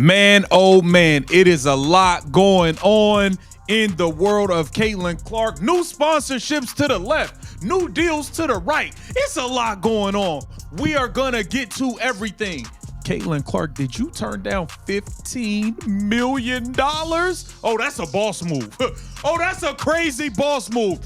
Man, oh man, it is a lot going on in the world of Caitlin Clark. New sponsorships to the left, new deals to the right. It's a lot going on. We are gonna get to everything. Caitlin Clark, did you turn down $15 million? Oh, that's a boss move. Oh, that's a crazy boss move.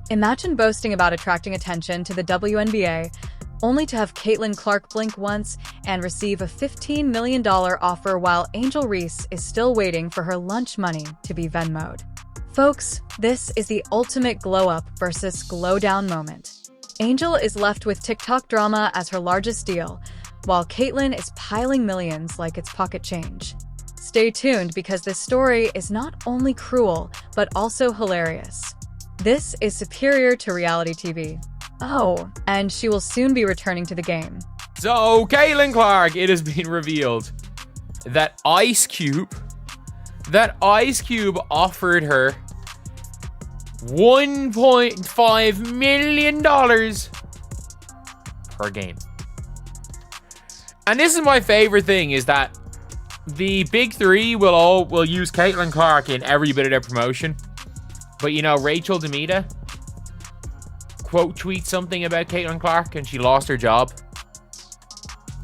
Imagine boasting about attracting attention to the WNBA, only to have Caitlin Clark blink once and receive a $15 million offer while Angel Reese is still waiting for her lunch money to be Venmo'd. Folks, this is the ultimate glow-up versus glow-down moment. Angel is left with TikTok drama as her largest deal, while Caitlin is piling millions like it's pocket change. Stay tuned because this story is not only cruel, but also hilarious. This is superior to reality TV. Oh, and she will soon be returning to the game. So, Caitlin Clark, it has been revealed that Ice Cube offered her $1.5 million per game. And this is my favorite thing, is that the big three will use Caitlin Clark in every bit of their promotion. But you know, Rachel Demita quote tweet something about Caitlin Clark and she lost her job.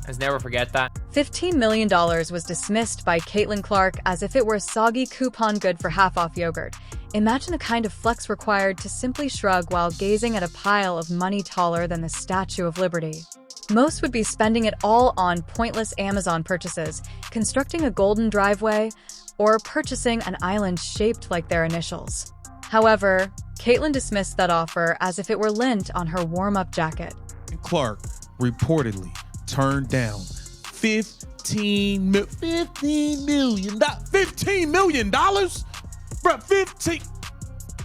Let's never forget that. $15 million was dismissed by Caitlin Clark as if it were a soggy coupon good for half-off yogurt. Imagine the kind of flex required to simply shrug while gazing at a pile of money taller than the Statue of Liberty. Most would be spending it all on pointless Amazon purchases, constructing a golden driveway, or purchasing an island shaped like their initials. However, Caitlin dismissed that offer as if it were lint on her warm-up jacket. Clark reportedly turned down $15 million. $15 million? Bro, 15.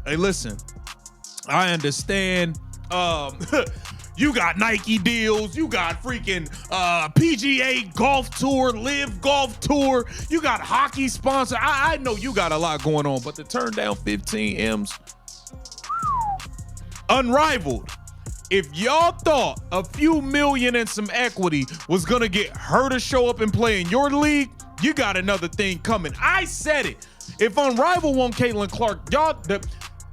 Hey, listen, I understand. You got Nike deals, you got freaking PGA Golf Tour, Live Golf Tour, you got hockey sponsor. I know you got a lot going on, but to turn down 15 M's, unrivaled. If y'all thought a few million and some equity was gonna get her to show up and play in your league, you got another thing coming. I said it. If Unrivaled want Caitlin Clark, y'all,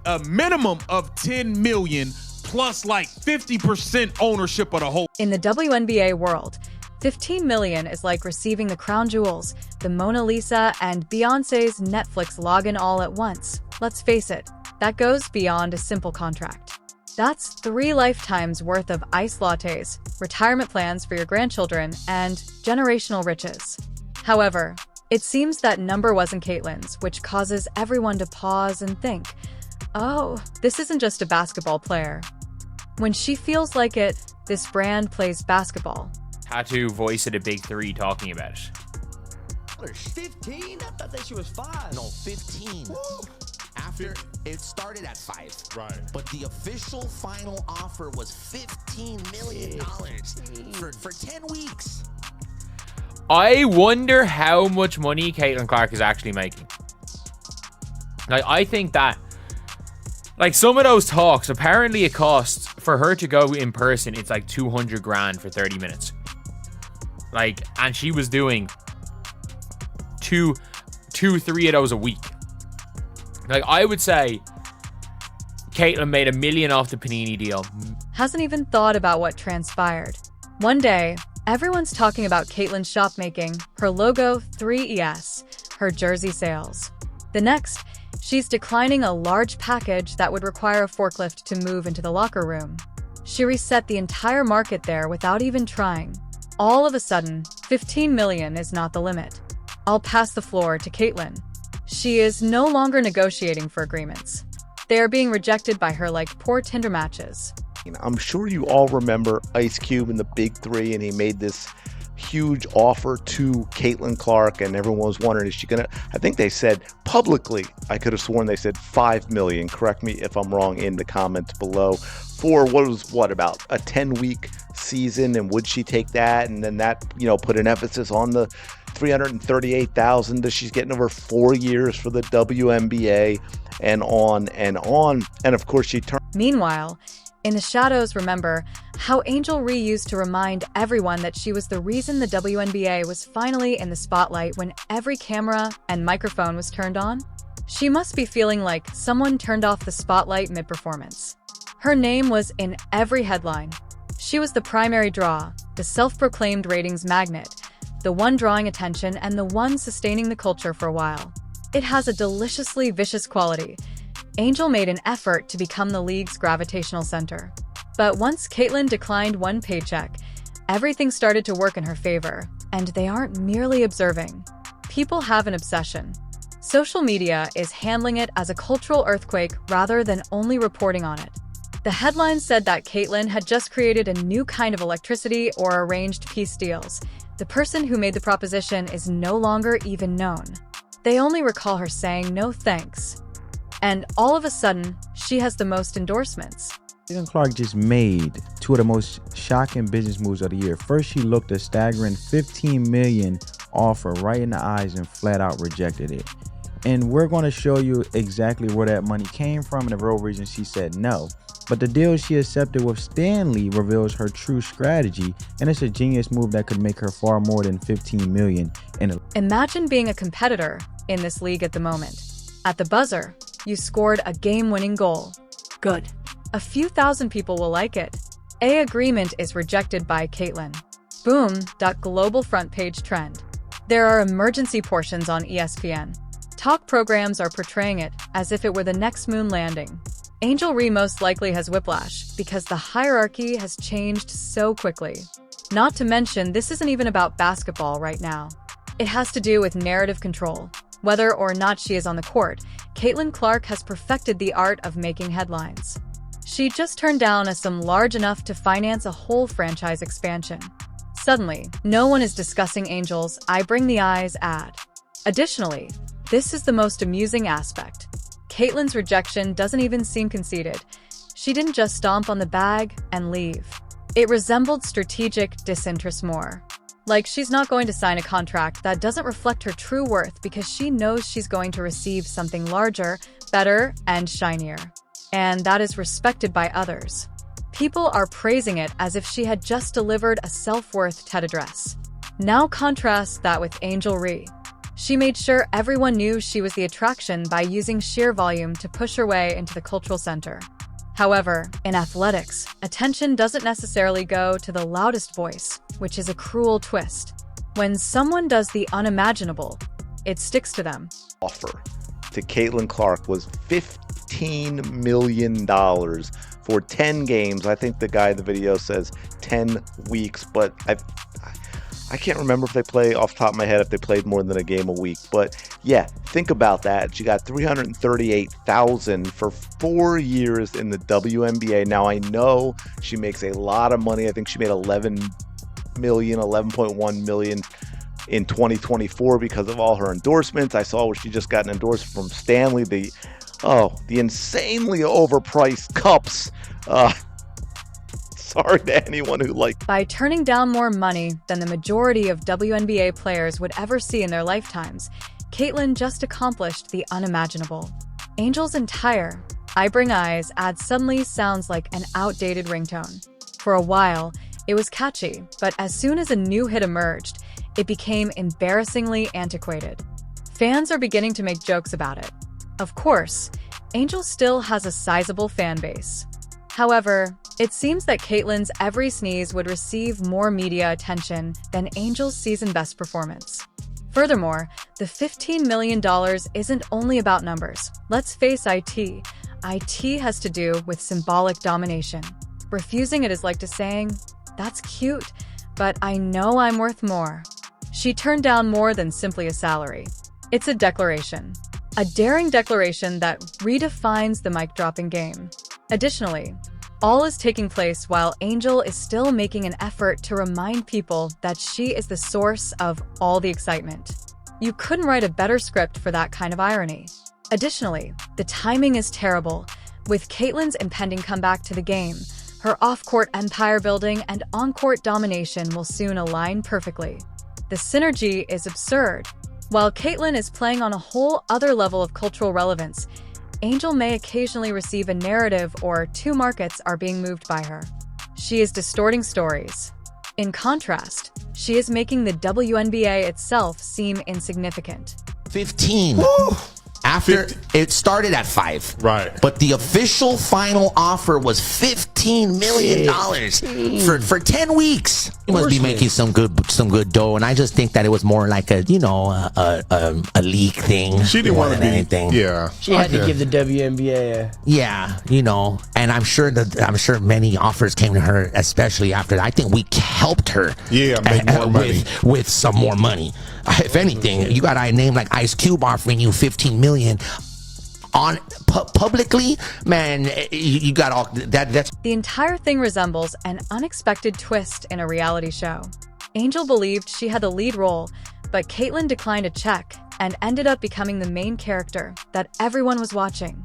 a minimum of 10 million plus like 50% ownership of the whole. In the WNBA world, $15 million is like receiving the crown jewels, the Mona Lisa, and Beyoncé's Netflix login all at once. Let's face it, that goes beyond a simple contract. That's 3 lifetimes worth of iced lattes, retirement plans for your grandchildren, and generational riches. However, it seems that number wasn't Caitlin's, which causes everyone to pause and think, oh, this isn't just a basketball player. When she feels like it, this brand plays basketball. Tattoo voice of the big three talking about it. 15? I thought that she was 5. No, 15. Woo. After it started at 5. Right. But the official final offer was $15 million for 10 weeks. I wonder how much money Caitlin Clark is actually making. Like, I think that, like, some of those talks, apparently it costs for her to go in person, it's like 200 grand for 30 minutes. Like, and she was doing two, 3 of those a week. Like, I would say Caitlin made $1 million off the Panini deal. Hasn't even thought about what transpired. One day, everyone's talking about Caitlin's shop making, her logo 3ES, her jersey sales. The next, she's declining a large package that would require a forklift to move into the locker room. She reset the entire market there without even trying. All of a sudden, $15 million is not the limit. I'll pass the floor to Caitlin. She is no longer negotiating for agreements. They are being rejected by her like poor Tinder matches. I'm sure you all remember Ice Cube and the Big Three, and he made this huge offer to Caitlin Clark, and everyone was wondering, is she gonna, I think they said publicly, I could have sworn they said $5 million, correct me if I'm wrong in the comments below, for what about a 10-week season, and would she take that? And then that, put an emphasis on the $338,000 that she's getting over 4 years for the WNBA, and on and on. And of course she turned. Meanwhile, in the shadows, remember How Angel Reese used to remind everyone that she was the reason the WNBA was finally in the spotlight when every camera and microphone was turned on? She must be feeling like someone turned off the spotlight mid-performance. Her name was in every headline. She was the primary draw, the self-proclaimed ratings magnet, the one drawing attention and the one sustaining the culture for a while. It has a deliciously vicious quality. Angel made an effort to become the league's gravitational center. But once Caitlyn declined one paycheck, everything started to work in her favor, and they aren't merely observing. People have an obsession. Social media is handling it as a cultural earthquake rather than only reporting on it. The headline said that Caitlyn had just created a new kind of electricity or arranged peace deals. The person who made the proposition is no longer even known. They only recall her saying no thanks. And all of a sudden, she has the most endorsements. Caitlin Clark just made two of the most shocking business moves of the year. First, she looked a staggering $15 million offer right in the eyes and flat out rejected it. And we're going to show you exactly where that money came from and the real reason she said no. But the deal she accepted with Stanley reveals her true strategy, and it's a genius move that could make her far more than $15 million. Imagine being a competitor in this league at the moment. At the buzzer, you scored a game-winning goal. Good. A few thousand people will like it. A agreement is rejected by Caitlyn. Boom, global front page trend. There are emergency portions on ESPN. Talk programs are portraying it as if it were the next moon landing. Angel Reese most likely has whiplash because the hierarchy has changed so quickly. Not to mention, this isn't even about basketball right now. It has to do with narrative control. Whether or not she is on the court, Caitlin Clark has perfected the art of making headlines. She just turned down a sum large enough to finance a whole franchise expansion. Suddenly, no one is discussing Angel's "I bring the eyes" ad. Additionally, this is the most amusing aspect. Caitlyn's rejection doesn't even seem conceited. She didn't just stomp on the bag and leave. It resembled strategic disinterest more. Like she's not going to sign a contract that doesn't reflect her true worth because she knows she's going to receive something larger, better, and shinier. And that is respected by others. People are praising it as if she had just delivered a self-worth TED address. Now contrast that with Angel Reese. She made sure everyone knew she was the attraction by using sheer volume to push her way into the cultural center. However, in athletics, attention doesn't necessarily go to the loudest voice, which is a cruel twist. When someone does the unimaginable, it sticks to them. Offer to Caitlin Clark was $15 million for 10 games. I think the guy in the video says 10 weeks, but I can't remember if they play off the top of my head if they played more than a game a week. But yeah, think about that. She got $338,000 for 4 years in the WNBA. Now I know she makes a lot of money. I think she made 11.1 million in 2024 because of all her endorsements. I saw where she just got an endorsement from Stanley, the insanely overpriced cups. Sorry to anyone who By turning down more money than the majority of WNBA players would ever see in their lifetimes, Caitlyn just accomplished the unimaginable. Angel's entire "I Bring Eyes" ad suddenly sounds like an outdated ringtone. For a while, it was catchy, but as soon as a new hit emerged, it became embarrassingly antiquated. Fans are beginning to make jokes about it. Of course, Angel still has a sizable fan base. However, it seems that Caitlyn's every sneeze would receive more media attention than Angel's season best performance. Furthermore, the $15 million isn't only about numbers. Let's face it. IT has to do with symbolic domination. Refusing it is like to saying, "That's cute, but I know I'm worth more." She turned down more than simply a salary. It's a declaration. A daring declaration that redefines the mic-dropping game. Additionally, all is taking place while Angel is still making an effort to remind people that she is the source of all the excitement. You couldn't write a better script for that kind of irony. Additionally, the timing is terrible. With Caitlyn's impending comeback to the game, her off-court empire building and on-court domination will soon align perfectly. The synergy is absurd. While Caitlyn is playing on a whole other level of cultural relevance, Angel may occasionally receive a narrative or two markets are being moved by her. she is distorting stories. In contrast, she is making the WNBA itself seem insignificant. 15. After it started at 5. Right. But the official final offer was $15 million for 10 weeks. He must be making some good dough, and I just think that it was more like a leak thing. She didn't want to be anything. Yeah. She had to give the WNBA And I'm sure many offers came to her, especially after that. I think we helped her. Yeah, make more money. with some more money. If anything, you got a name like Ice Cube offering you $15 million on publicly, man. You got all that. That's The entire thing resembles an unexpected twist in a reality show. Angel believed she had the lead role, but Caitlyn declined a check and ended up becoming the main character that everyone was watching.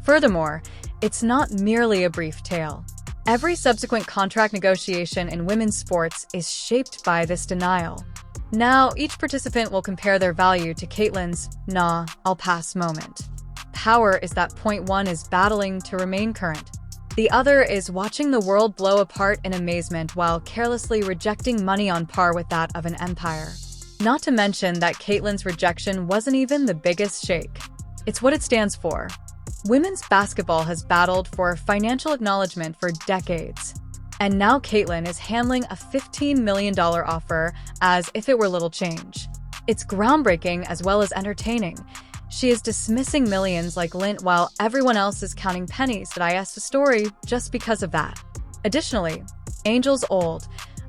Furthermore, it's not merely a brief tale. Every subsequent contract negotiation in women's sports is shaped by this denial. Now, each participant will compare their value to Caitlyn's "nah, I'll pass" moment. Power is that point one is battling to remain current. The other is watching the world blow apart in amazement while carelessly rejecting money on par with that of an empire. Not to mention that Caitlyn's rejection wasn't even the biggest shake. It's what it stands for. Women's basketball has battled for financial acknowledgement for decades. And now Caitlyn is handling a $15 million offer as if it were little change. It's groundbreaking as well as entertaining. She is dismissing millions like lint while everyone else is counting pennies that I asked a story just because of that. Additionally, Angel's old.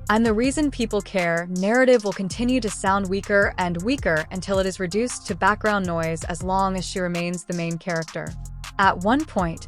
"I'm the reason people care" narrative will continue to sound weaker and weaker until it is reduced to background noise as long as she remains the main character. At one point,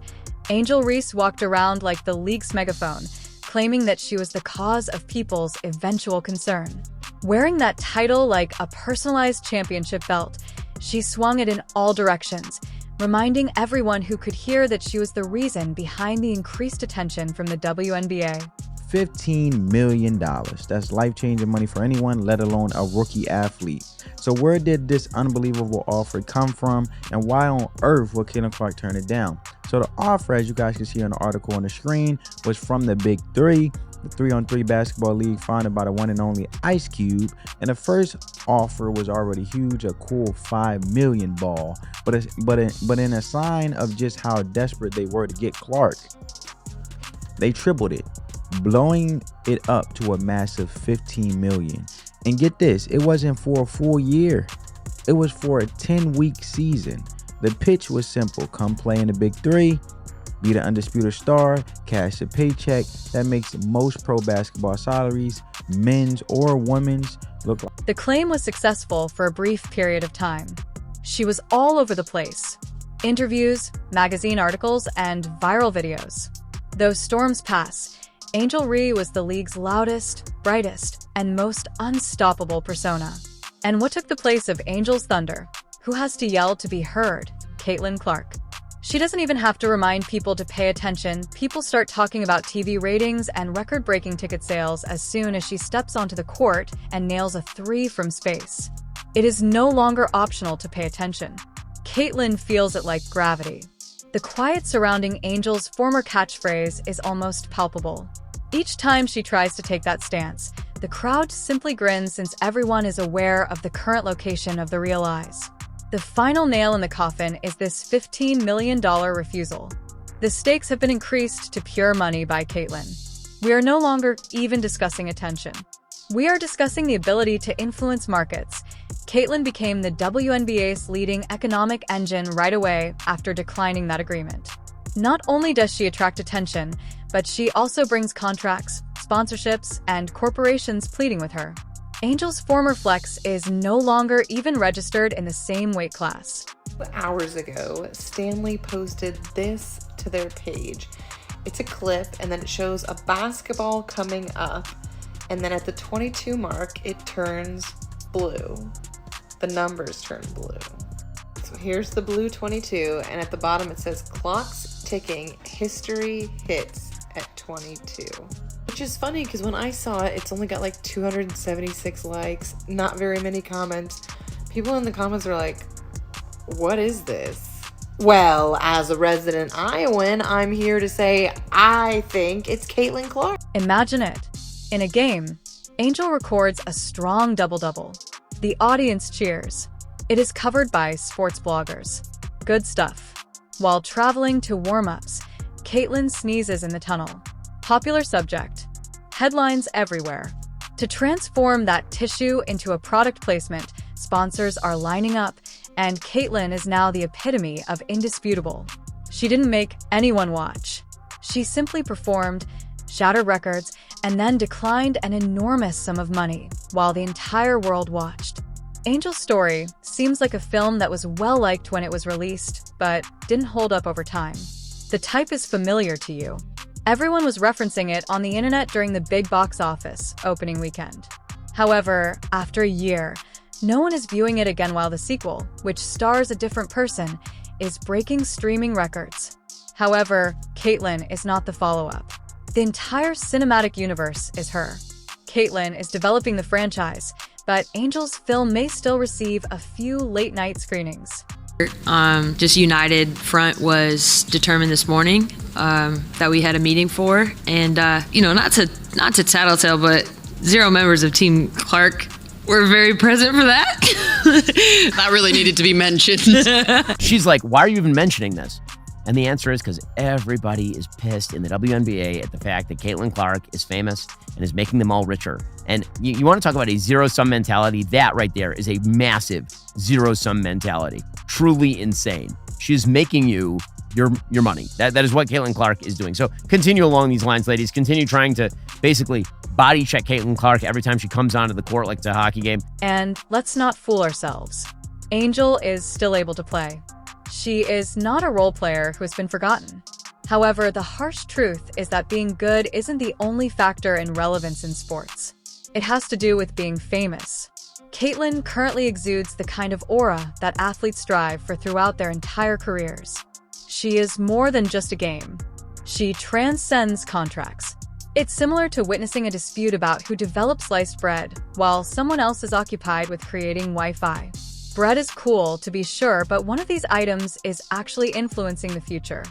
Angel Reese walked around like the league's megaphone, claiming that she was the cause of people's eventual concern. Wearing that title like a personalized championship belt, she swung it in all directions, reminding everyone who could hear that she was the reason behind the increased attention from the WNBA. $15 million. That's life-changing money for anyone, let alone a rookie athlete. So where did this unbelievable offer come from, and why on earth would Caitlin Clark turn it down? So the offer, as you guys can see on the article on the screen, was from the Big Three, the 3-on-3 basketball league founded by the one and only Ice Cube. And the first offer was already huge, a cool $5 million ball. But in a sign of just how desperate they were to get Clark, they tripled it, blowing it up to a massive $15 million. And get this, it wasn't for a full year. It was for a 10-week season. The pitch was simple: come play in the Big Three, be the undisputed star, cash a paycheck that makes most pro basketball salaries, men's or women's, look like. The claim was successful for a brief period of time. She was all over the place. Interviews, magazine articles, and viral videos. Those storms pass. Angel Reese was the league's loudest, brightest, and most unstoppable persona. And what took the place of Angel's thunder? Who has to yell to be heard? Caitlin Clark. She doesn't even have to remind people to pay attention. People start talking about TV ratings and record-breaking ticket sales as soon as she steps onto the court and nails a 3 from space. It is no longer optional to pay attention. Caitlin feels it like gravity. The quiet surrounding Angel's former catchphrase is almost palpable. Each time she tries to take that stance, the crowd simply grins since everyone is aware of the current location of the real eyes. The final nail in the coffin is this $15 million refusal. The stakes have been increased to pure money by Caitlin. We are no longer even discussing attention. We are discussing the ability to influence markets. Caitlin became the WNBA's leading economic engine right away after declining that agreement. Not only does she attract attention, but she also brings contracts, sponsorships, and corporations pleading with her. Angel's former flex is no longer even registered in the same weight class. Hours ago, Stanley posted this to their page. It's a clip, and then it shows a basketball coming up, and then at the 22 mark, it turns blue. The numbers turn blue. So here's the blue 22, and at the bottom it says clocks ticking, history hits at 22. Which is funny because when I saw it, it's only got like 276 likes, not very many comments. People in the comments are like, what is this? Well, as a resident Iowan, I'm here to say I think it's Caitlin Clark. Imagine it. In a game, Angel records a strong double-double. The audience cheers. It is covered by sports bloggers. Good stuff. While traveling to warm-ups, Caitlin sneezes in the tunnel. Popular subject. Headlines everywhere. To transform that tissue into a product placement, sponsors are lining up, and Caitlin is now the epitome of indisputable. She didn't make anyone watch. She simply performed, shattered records, and then declined an enormous sum of money while the entire world watched. Angel's story seems like a film that was well-liked when it was released, but didn't hold up over time. The type is familiar to you. Everyone was referencing it on the internet during the big box office opening weekend. However, after a year, no one is viewing it again while the sequel, which stars a different person, is breaking streaming records. However, Caitlin is not the follow-up. The entire cinematic universe is her. Caitlin is developing the franchise, but Angel's film may still receive a few late-night screenings. Just United Front was determined this morning that we had a meeting for, and not to tattletale, but 0 members of Team Clark were very present for that. That really needed to be mentioned. She's like, why are you even mentioning this? And the answer is because everybody is pissed in the WNBA at the fact that Caitlin Clark is famous and is making them all richer. And you want to talk about a zero-sum mentality? That right there is a massive zero-sum mentality. Truly insane. She is making you your money. That is what Caitlin Clark is doing. So continue along these lines, ladies. Continue trying to basically body check Caitlin Clark every time she comes onto the court like it's a hockey game. And let's not fool ourselves. Angel is still able to play. She is not a role player who has been forgotten. However, the harsh truth is that being good isn't the only factor in relevance in sports. It has to do with being famous. Caitlin currently exudes the kind of aura that athletes strive for throughout their entire careers. She is more than just a game. She transcends contracts. It's similar to witnessing a dispute about who develops sliced bread, while someone else is occupied with creating Wi-Fi. Bread is cool, to be sure, but one of these items is actually influencing the future.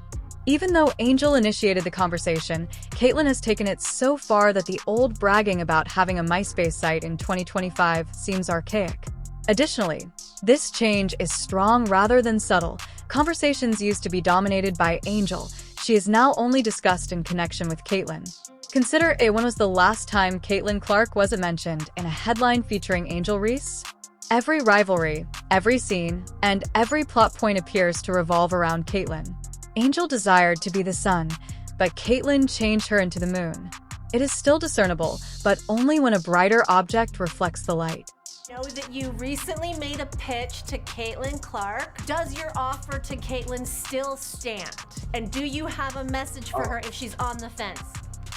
Even though Angel initiated the conversation, Caitlin has taken it so far that the old bragging about having a MySpace site in 2025 seems archaic. Additionally, this change is strong rather than subtle. Conversations used to be dominated by Angel. She is now only discussed in connection with Caitlin. Consider it when was the last time Caitlin Clark wasn't mentioned in a headline featuring Angel Reese? Every rivalry, every scene, and every plot point appears to revolve around Caitlin. Angel desired to be the sun, but Caitlin changed her into the moon. It is still discernible, but only when a brighter object reflects the light. Know that you recently made a pitch to Caitlin Clark. Does your offer to Caitlin still stand? And do you have a message for her if she's on the fence?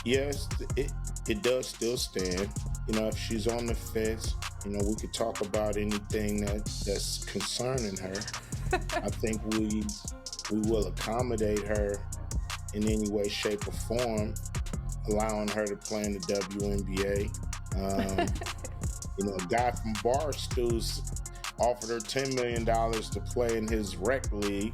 Yes, it does still stand. If she's on the fence, we could talk about anything that's concerning her. I think we will accommodate her in any way, shape, or form, allowing her to play in the WNBA. A guy from Barstools offered her $10 million to play in his rec league.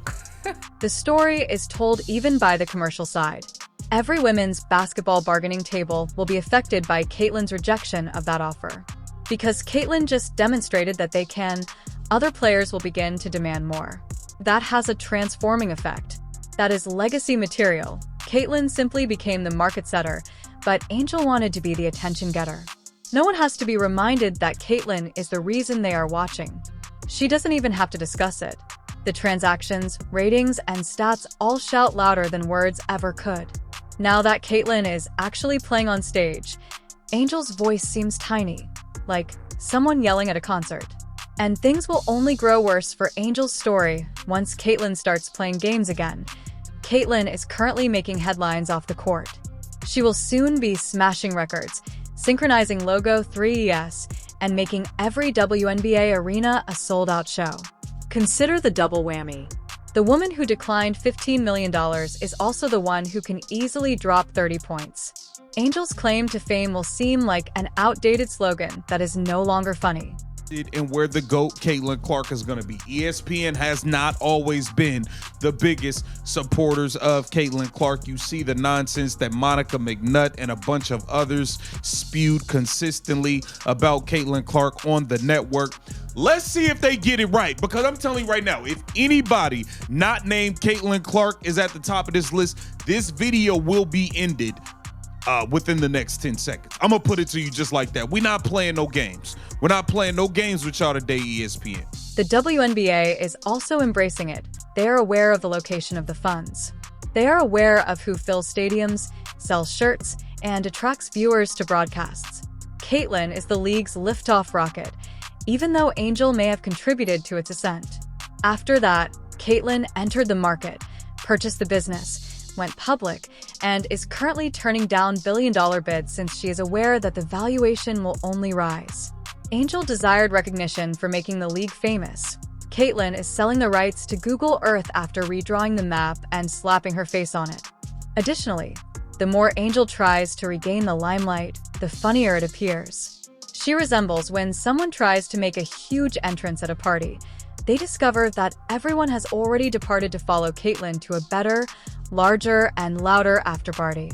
The story is told even by the commercial side. Every women's basketball bargaining table will be affected by Caitlin's rejection of that offer. Because Caitlin just demonstrated that they can, other players will begin to demand more. That has a transforming effect. That is legacy material. Caitlin simply became the market setter, but Angel wanted to be the attention getter. No one has to be reminded that Caitlin is the reason they are watching. She doesn't even have to discuss it. The transactions, ratings, and stats all shout louder than words ever could. Now that Caitlin is actually playing on stage, Angel's voice seems tiny, like someone yelling at a concert. And things will only grow worse for Angel's story once Caitlin starts playing games again. Caitlin is currently making headlines off the court. She will soon be smashing records, synchronizing Logo 3ES, and making every WNBA arena a sold-out show. Consider the double whammy. The woman who declined $15 million is also the one who can easily drop 30 points. Angel's claim to fame will seem like an outdated slogan that is no longer funny. and where the GOAT Caitlin Clark is going to be. ESPN has not always been the biggest supporters of Caitlin Clark. You see the nonsense that Monica McNutt and a bunch of others spewed consistently about Caitlin Clark on the network. Let's see if they get it right, because I'm telling you right now, if anybody not named Caitlin Clark is at the top of this list, this video will be ended within the next 10 seconds. I'm going to put it to you just like that. We're not playing no games. We're not playing no games with y'all today, ESPN. The WNBA is also embracing it. They are aware of the location of the funds. They are aware of who fills stadiums, sells shirts, and attracts viewers to broadcasts. Caitlin is the league's liftoff rocket, even though Angel may have contributed to its ascent. After that, Caitlin entered the market, purchased the business, went public, and is currently turning down billion-dollar bids since she is aware that the valuation will only rise. Angel desired recognition for making the league famous. Caitlin is selling the rights to Google Earth after redrawing the map and slapping her face on it. Additionally, the more Angel tries to regain the limelight, the funnier it appears. She resembles when someone tries to make a huge entrance at a party. They discover that everyone has already departed to follow Caitlin to a better, larger, and louder afterparty.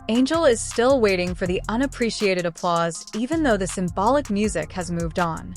Angel is still waiting for the unappreciated applause, even though the symbolic music has moved on.